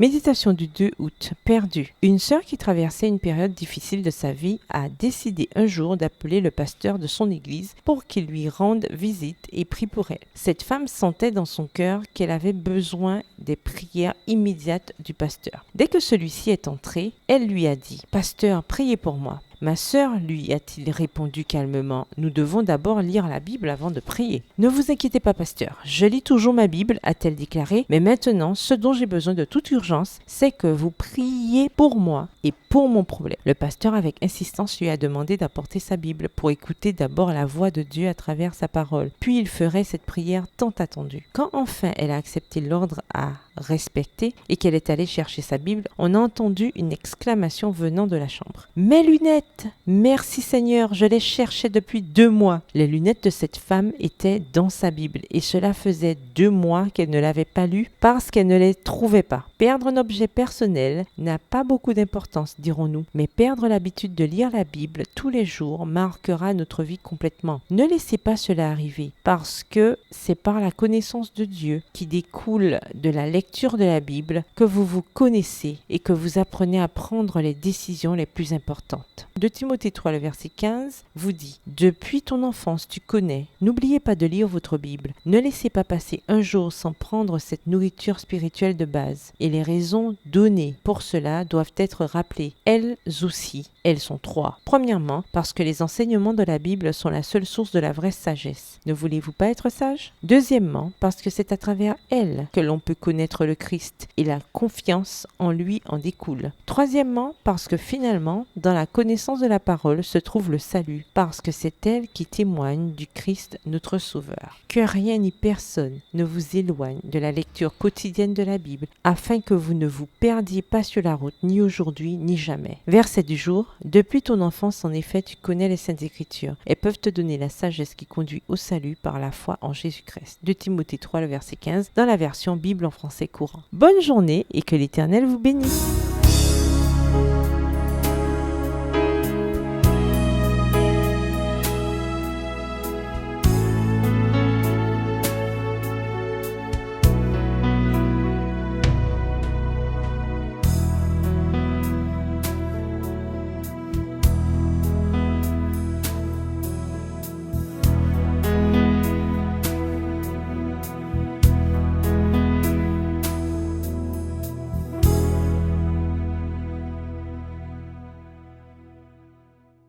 Méditation du 2 août. Perdu. Une sœur qui traversait une période difficile de sa vie a décidé un jour d'appeler le pasteur de son église pour qu'il lui rende visite et prie pour elle. Cette femme sentait dans son cœur qu'elle avait besoin des prières immédiates du pasteur. Dès que celui-ci est entré, elle lui a dit « Pasteur, priez pour moi ». Ma sœur, lui a-t-il répondu calmement, nous devons d'abord lire la Bible avant de prier. Ne vous inquiétez pas, pasteur, je lis toujours ma Bible, a-t-elle déclaré, mais maintenant, ce dont j'ai besoin de toute urgence, c'est que vous priez pour moi et pour mon problème. Le pasteur, avec insistance, lui a demandé d'apporter sa Bible pour écouter d'abord la voix de Dieu à travers sa parole, puis il ferait cette prière tant attendue. Quand enfin elle a accepté l'ordre à respecter et qu'elle est allée chercher sa Bible, on a entendu une exclamation venant de la chambre. « Mes lunettes ! Merci Seigneur, je les cherchais depuis 2 mois. » Les lunettes de cette femme étaient dans sa Bible et cela faisait 2 mois qu'elle ne l'avait pas lue parce qu'elle ne les trouvait pas. Perdre un objet personnel n'a pas beaucoup d'importance, dirons-nous, mais perdre l'habitude de lire la Bible tous les jours marquera notre vie complètement. Ne laissez pas cela arriver parce que c'est par la connaissance de Dieu qui découle de la lecture de la Bible que vous vous connaissez et que vous apprenez à prendre les décisions les plus importantes. 2 Timothée 3, le verset 15, vous dit « Depuis ton enfance, tu connais. N'oubliez pas de lire votre Bible. Ne laissez pas passer un jour sans prendre cette nourriture spirituelle de base. Et les raisons données pour cela doivent être rappelées. Elles aussi. Elles sont 3. Premièrement, parce que les enseignements de la Bible sont la seule source de la vraie sagesse. Ne voulez-vous pas être sage? Deuxièmement, parce que c'est à travers elles que l'on peut connaître le Christ et la confiance en lui en découle. Troisièmement, parce que finalement, dans la connaissance de la parole se trouve le salut, parce que c'est elle qui témoigne du Christ notre Sauveur. Que rien ni personne ne vous éloigne de la lecture quotidienne de la Bible, afin que vous ne vous perdiez pas sur la route, ni aujourd'hui, ni jamais. Verset du jour. Depuis ton enfance, en effet, tu connais les Saintes Écritures et peuvent te donner la sagesse qui conduit au salut par la foi en Jésus-Christ. 2 Timothée 3, le verset 15, dans la version Bible en français courant. Bonne journée et que l'Éternel vous bénisse.